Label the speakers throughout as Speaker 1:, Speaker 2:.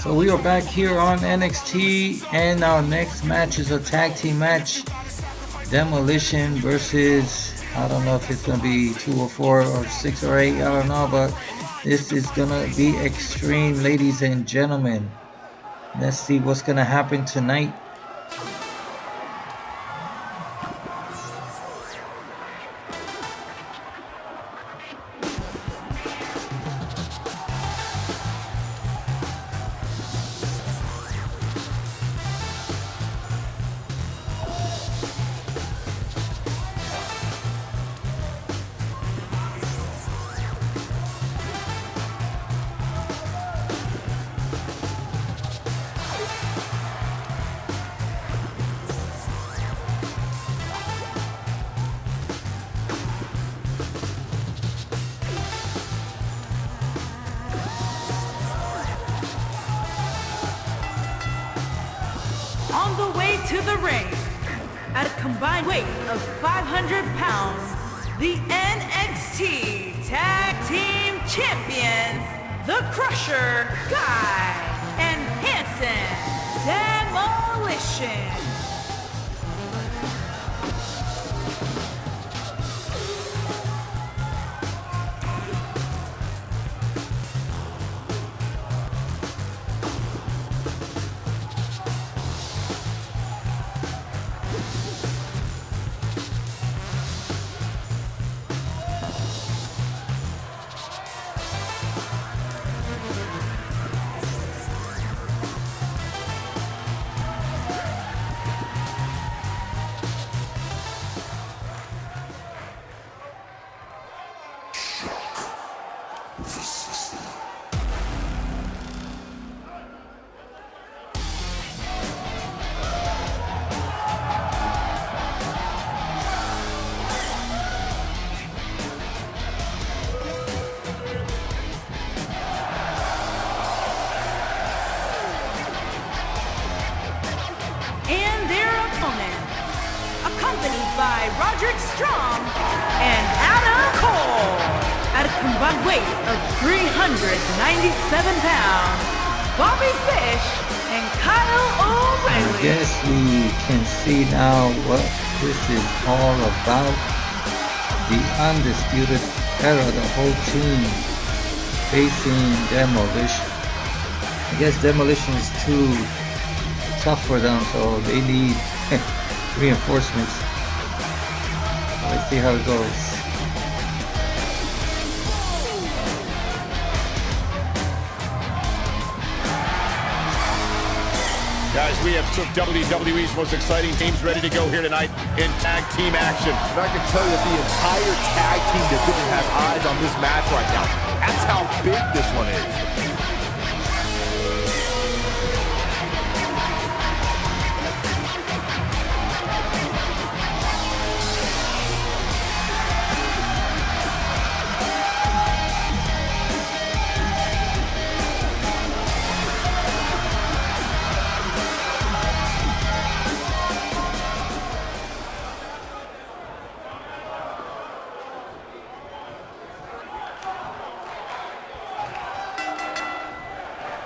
Speaker 1: So we are back here on NXT, and our next match is a tag team match. Demolition versus, I don't know if it's going to be 2 or 4 or 6 or 8, I don't know, but this is going to be extreme, ladies and gentlemen. Let's see what's going to happen tonight.
Speaker 2: On the way to the ring, at a combined weight of 500 pounds, the NXT Tag Team Champions, The Crusher, Guy, and Hanson, Demolition. Accompanied by Roderick Strong and Adam Cole at a combined weight of 397 pounds, Bobby Fish and Kyle O'Reilly.
Speaker 1: I guess we can see now what this is all about. The Undisputed Era, the whole team facing Demolition. I guess Demolition is too tough for them, so they need reinforcements. Let's see how it goes.
Speaker 3: Guys, we have some WWE's most exciting teams ready to go here tonight in tag team action.
Speaker 4: And I can tell you the entire tag team division has eyes on this match right now. That's how big this one is.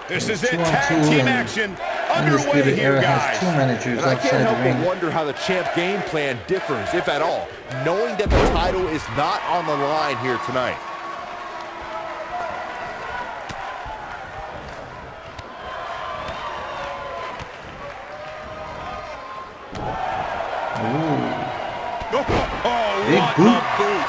Speaker 3: This is it, tag team action underway here, guys.
Speaker 1: Has two managers
Speaker 4: and I
Speaker 1: outside
Speaker 4: can't
Speaker 1: the
Speaker 4: help
Speaker 1: ring.
Speaker 4: but wonder how the champ's game plan differs, if at all, knowing that the title is not on the line here tonight.
Speaker 1: Ooh.
Speaker 3: Oh,
Speaker 1: Big
Speaker 3: what
Speaker 1: boot.
Speaker 3: a boot.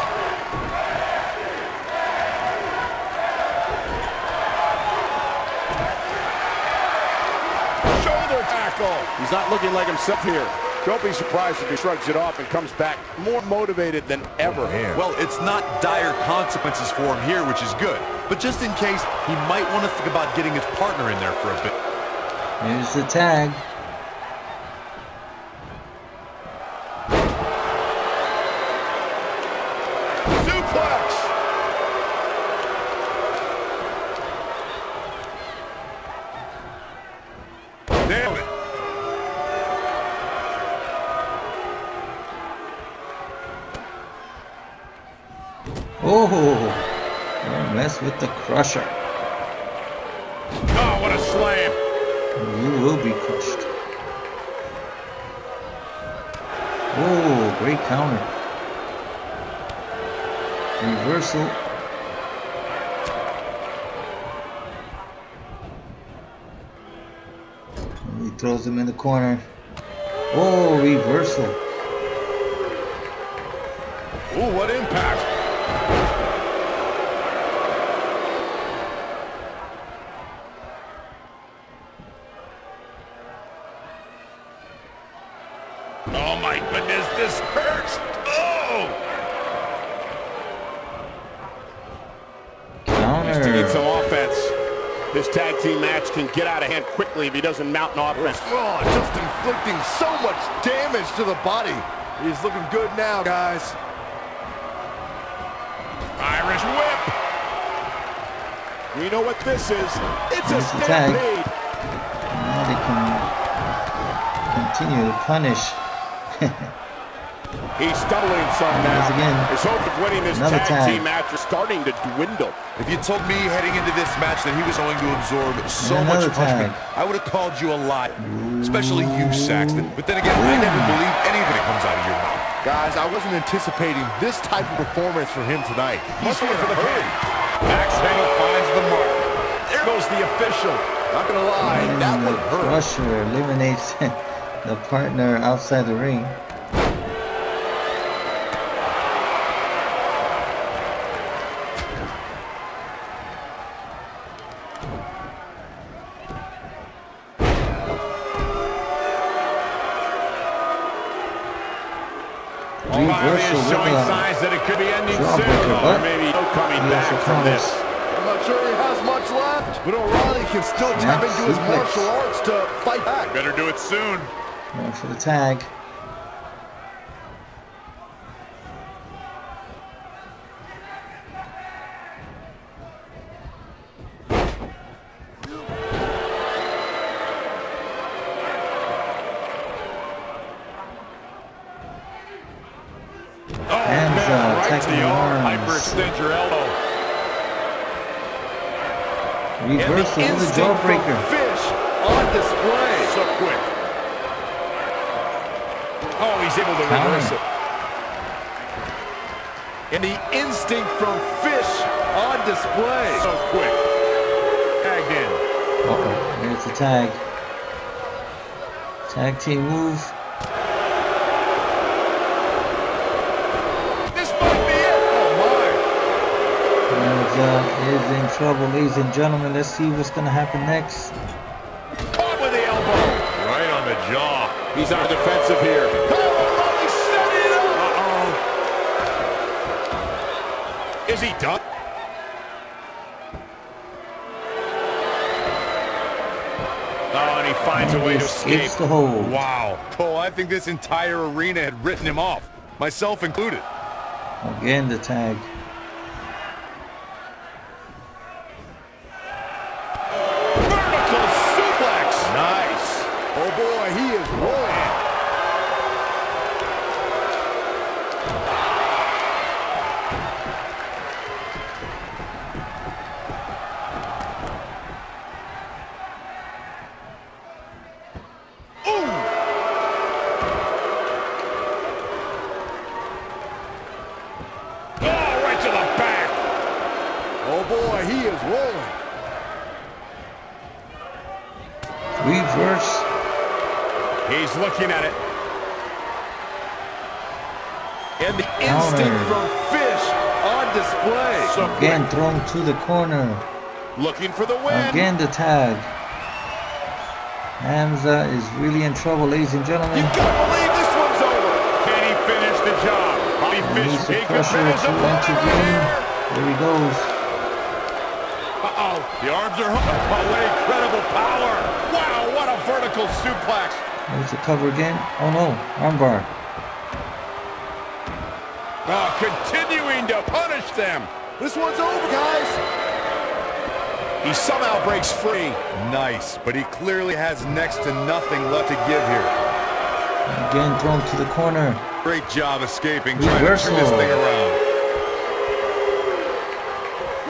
Speaker 3: He's not looking like himself here. Don't be surprised if he shrugs it off and comes back more motivated than ever.
Speaker 5: Well, it's not dire consequences for him here, which is good. But just in case, he might want to think about getting his partner in there for a bit.
Speaker 1: Here's the tag.
Speaker 3: Suplex. Nailed it.
Speaker 1: Oh, don't mess with the Crusher.
Speaker 3: Oh, what a slam.
Speaker 1: You will be crushed. Oh, great counter. Reversal. And he throws him in the corner. Oh, reversal.
Speaker 3: Ooh, what impact. Oh my goodness, this hurts. Oh!
Speaker 1: Counter.
Speaker 3: To need some offense. This tag team match can get out of hand quickly if he doesn't mount an offense.
Speaker 4: Oh, just inflicting so much damage to the body. He's looking good now, guys.
Speaker 3: Irish whip. We know what this is. It's a
Speaker 1: Nice tag.
Speaker 3: stampede.
Speaker 1: Now they can continue to punish.
Speaker 3: He's stumbling some now.
Speaker 1: Once again,
Speaker 3: his hopes of winning this
Speaker 1: another
Speaker 3: tag team
Speaker 1: tag.
Speaker 3: match are starting to dwindle.
Speaker 5: If you told me heading into this match that he was going to absorb so much
Speaker 1: Another
Speaker 5: punishment,
Speaker 1: tag.
Speaker 5: I would have called you a lie. Especially you, Saxton. But then again, I never believe anything that comes out of your mouth.
Speaker 4: Guys, I wasn't anticipating this type of performance from him tonight.
Speaker 3: He's going for the pin. Axe handle finds the mark. There goes the official.
Speaker 4: Not gonna lie,
Speaker 1: and
Speaker 4: that
Speaker 1: the
Speaker 4: one hurt.
Speaker 1: crusher eliminates the partner outside the ring. Reversal with
Speaker 3: Showing
Speaker 1: a
Speaker 3: signs that it could be ending soon,
Speaker 1: jawbreaker,
Speaker 3: or
Speaker 1: but
Speaker 3: maybe no coming
Speaker 1: he
Speaker 3: back
Speaker 1: also
Speaker 3: from this.
Speaker 4: I'm not sure he has much left, but O'Reilly can still tap
Speaker 1: Snap
Speaker 4: into his
Speaker 1: suplex.
Speaker 4: martial arts to fight back.
Speaker 5: Better do it soon.
Speaker 1: Going for the tag. HAMZA attacking the arms.
Speaker 3: Hyperextend your elbow.
Speaker 1: Reversal with a jawbreaker.
Speaker 4: Fish on display.
Speaker 3: So quick. Oh, he's able to
Speaker 1: Counter.
Speaker 3: reverse it.
Speaker 4: And the instinct from Fish on display.
Speaker 3: So quick. Tagged in.
Speaker 1: Uh-oh, there's the tag. Tag team move.
Speaker 3: This might be it. Oh my.
Speaker 1: HAMZA is in trouble, ladies and gentlemen. Let's see what's going to happen next.
Speaker 3: Caught with the elbow.
Speaker 5: Right on the jaw.
Speaker 3: He's on the defensive here.
Speaker 4: O'Reilly set it up.
Speaker 3: Uh-oh. Is he done? Oh, and he finds a way
Speaker 1: He
Speaker 3: to escape.
Speaker 1: escapes the hold.
Speaker 5: Wow. Cole, I think this entire arena had written him off. Myself included.
Speaker 1: Again, the tag.
Speaker 3: Vertical suplex.
Speaker 4: Nice. Oh boy, he is rolling.
Speaker 3: Oh, right to the back.
Speaker 4: Oh boy, he is rolling.
Speaker 1: Reverse.
Speaker 3: He's looking at it.
Speaker 4: And the instinct
Speaker 1: Counter.
Speaker 4: from Fish on display.
Speaker 3: So
Speaker 1: Again, thrown to the corner.
Speaker 3: looking for the win.
Speaker 1: Again, the tag. HAMZA is really in trouble, ladies and gentlemen.
Speaker 3: You gotta believe this one's over. Can he finish the job? Bobby
Speaker 1: He
Speaker 3: Fish
Speaker 1: needs the
Speaker 3: taking
Speaker 1: pressure
Speaker 3: advantage
Speaker 1: to
Speaker 3: of the
Speaker 1: intervene. There he goes.
Speaker 3: Uh-oh. The arms are hooked. Oh, what incredible power. Wow, what a vertical suplex.
Speaker 1: There's the cover again. Oh no, armbar.
Speaker 3: Oh, continuing to punish them.
Speaker 4: This one's over, guys.
Speaker 3: He somehow breaks free.
Speaker 5: Nice, but he clearly has next to nothing left to give here.
Speaker 1: Again, thrown to the corner.
Speaker 5: Great job escaping, trying to
Speaker 1: Reversal.
Speaker 5: turn this thing around.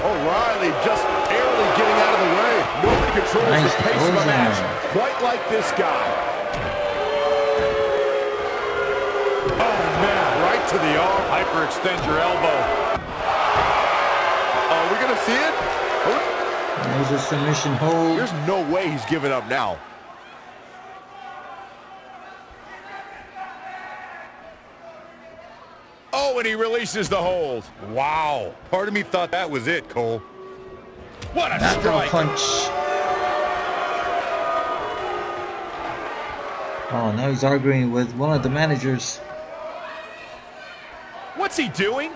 Speaker 4: O'Reilly just barely getting out of the way. Nobody could
Speaker 3: controls
Speaker 1: Nice
Speaker 3: the pace of a match,
Speaker 1: clothesline.
Speaker 3: quite like this guy. Oh, man, right to the arm.
Speaker 5: Hyperextend your elbow.
Speaker 4: Oh, we're going to see it?
Speaker 1: There's a submission hold.
Speaker 4: There's no way he's giving up now.
Speaker 3: Oh, and he releases the hold.
Speaker 5: Wow. Part of me thought that was it, Cole.
Speaker 3: What a
Speaker 1: Knockout
Speaker 3: strike.
Speaker 1: punch. Oh, now he's arguing with one of the managers.
Speaker 3: What's he doing?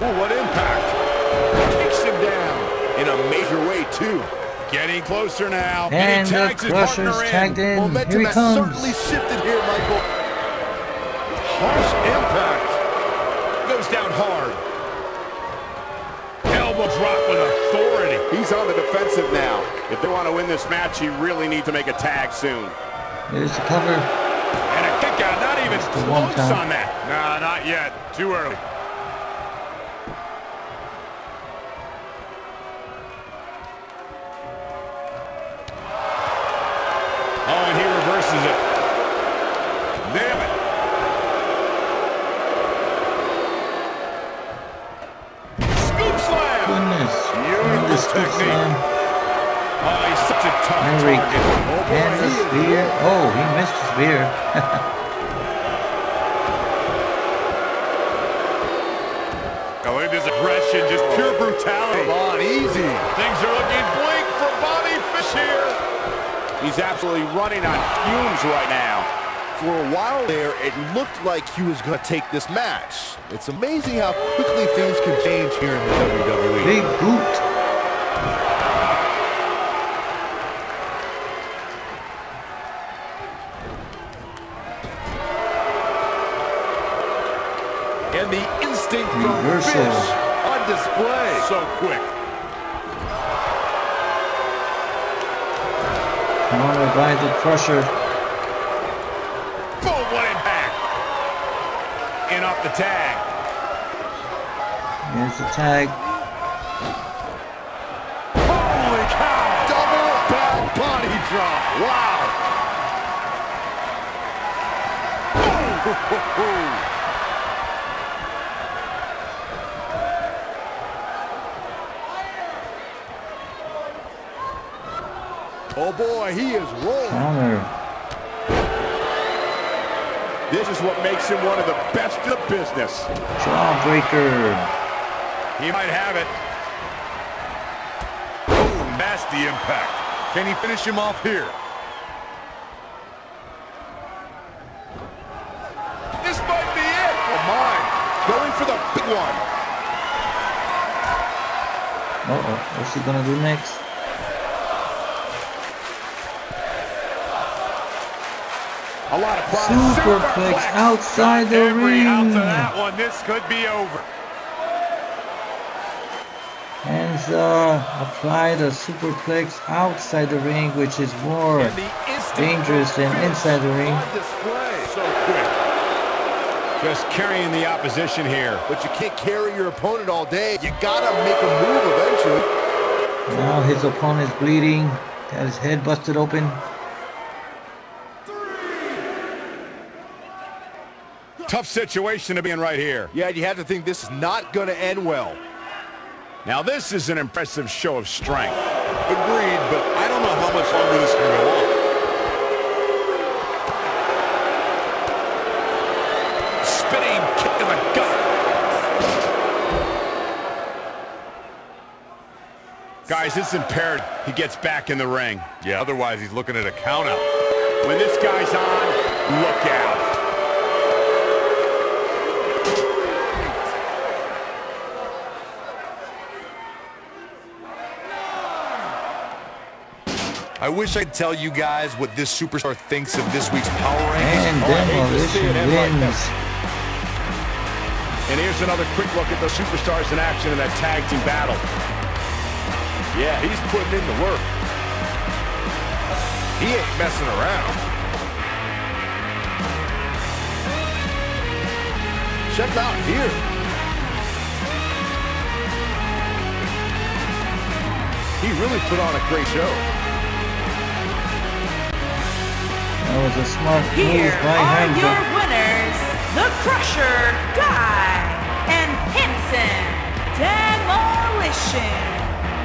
Speaker 3: Oh, what impact. Takes him down in a major way, too. Getting closer now.
Speaker 1: And
Speaker 3: he
Speaker 1: the
Speaker 3: tags his
Speaker 1: Crusher's
Speaker 3: partner
Speaker 1: tagged in.
Speaker 4: Momentum
Speaker 1: Here he
Speaker 4: has
Speaker 1: comes.
Speaker 4: certainly shifted here, Michael.
Speaker 3: Harsh impact. Goes down hard. Elbow drop with authority. He's on the defensive now. If they want to win this match, you really need to make a tag soon.
Speaker 1: There's the cover.
Speaker 3: And a kick out, not even
Speaker 1: Just the one
Speaker 3: close
Speaker 1: count.
Speaker 3: on that. Nah, not yet. Too early. Oh, and he reverses it. Damn it. Scoop slam.
Speaker 1: Goodness.
Speaker 3: Beautiful
Speaker 1: The scoop
Speaker 3: technique.
Speaker 1: slam.
Speaker 3: Oh, he's such a tough
Speaker 1: Henry.
Speaker 3: target. Oh, boy,
Speaker 1: And the
Speaker 3: he is
Speaker 1: spear. Oh, he missed the spear.
Speaker 5: Oh, look at this aggression, just pure brutality.
Speaker 4: Come on, easy.
Speaker 5: Things are looking bleak for Bobby Fish here.
Speaker 3: He's absolutely running on fumes right now.
Speaker 4: For a while there, it looked like he was going to take this match. It's amazing how quickly things can change here in the WWE.
Speaker 1: Big boot.
Speaker 4: And the instinct from
Speaker 1: Reversal.
Speaker 4: Fish on display.
Speaker 3: So quick.
Speaker 1: Counter by the Crusher.
Speaker 3: Boom, what impact. In off the tag.
Speaker 1: Here's the tag.
Speaker 3: Holy cow.
Speaker 4: Double back body drop. Wow.
Speaker 3: Oh boy, he is rolling.
Speaker 1: Counter.
Speaker 3: This is what makes him one of the best in the business.
Speaker 1: Jawbreaker.
Speaker 5: He might have it. Boom, that's the impact. Can he finish him off here?
Speaker 3: This might be it. Oh my. Going for the big one.
Speaker 1: Uh-oh. What's he gonna do next?
Speaker 3: A lot of pride.
Speaker 1: Superplex outside the
Speaker 5: Every ounce
Speaker 1: ring.
Speaker 5: of that one, this could be over.
Speaker 1: HAMZA applied a superplex outside the ring, which is more
Speaker 3: And the instant
Speaker 1: dangerous than
Speaker 3: Fish
Speaker 1: inside the ring.
Speaker 3: on display. So quick. Just carrying the opposition here.
Speaker 4: But you can't carry your opponent all day. You gotta make a move eventually.
Speaker 1: Now his opponent's bleeding. Got his head busted open.
Speaker 3: Tough situation to be in right here.
Speaker 4: Yeah, you have to think this is not gonna end well.
Speaker 3: Now this is an impressive show of strength.
Speaker 5: Agreed, but I don't know how much longer this can go on.
Speaker 3: Spinning kick to the gut. Guys, it's imperative he gets back in the ring.
Speaker 5: Yeah, otherwise he's looking at a count out.
Speaker 3: When this guy's on, look out.
Speaker 5: I wish I could tell you guys what this superstar thinks of this week's Power Rankings.
Speaker 1: And
Speaker 3: Oh, I hate to see
Speaker 1: Demolition
Speaker 3: it end like
Speaker 1: wins.
Speaker 3: this. And here's another quick look at those superstars in action in that tag team battle. Yeah, he's putting in the work. He ain't messing around.
Speaker 4: Check out here.
Speaker 3: He really put on a great show.
Speaker 1: That was a smart
Speaker 2: Here
Speaker 1: move by
Speaker 2: are
Speaker 1: HAMZA.
Speaker 2: your winners, the Crusher, Guy, and Henson, Demolition.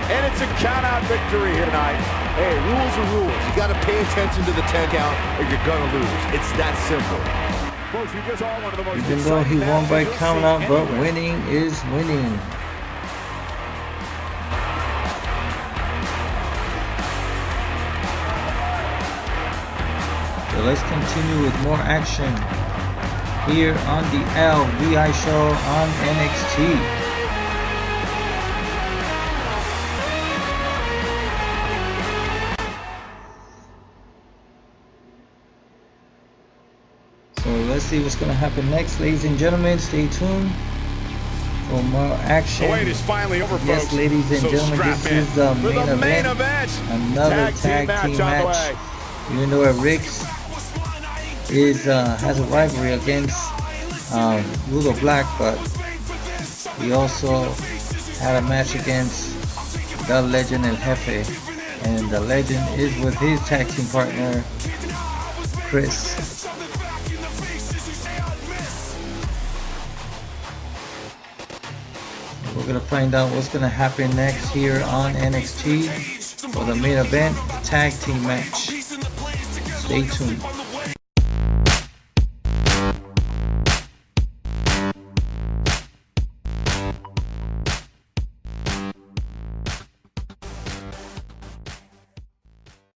Speaker 3: And it's a count-out victory here tonight. Hey, rules are rules.
Speaker 4: You got to pay attention to the 10 count or you're going to lose. It's that simple.
Speaker 3: Folks, we just saw one of the most
Speaker 1: Even though he
Speaker 3: exciting
Speaker 1: won by
Speaker 3: matches you'll
Speaker 1: count
Speaker 3: see
Speaker 1: out, but
Speaker 3: anywhere.
Speaker 1: winning is winning. So let's continue with more action here on the LVI show on NXT. So let's see what's going to happen next, ladies and gentlemen. Stay tuned for more action.
Speaker 3: The wait is finally over,
Speaker 1: Yes,
Speaker 3: folks.
Speaker 1: ladies and
Speaker 3: So
Speaker 1: gentlemen,
Speaker 3: strap
Speaker 1: this
Speaker 3: in
Speaker 1: is the
Speaker 3: for
Speaker 1: main event. Another tag team match. Even though Ricks is has a rivalry against Rudo Black, but he also had a match against the Legend El Jefe, and the Legend is with his tag team partner Chris. We're gonna find out what's gonna happen next here on NXT for the main event tag team match. Stay tuned.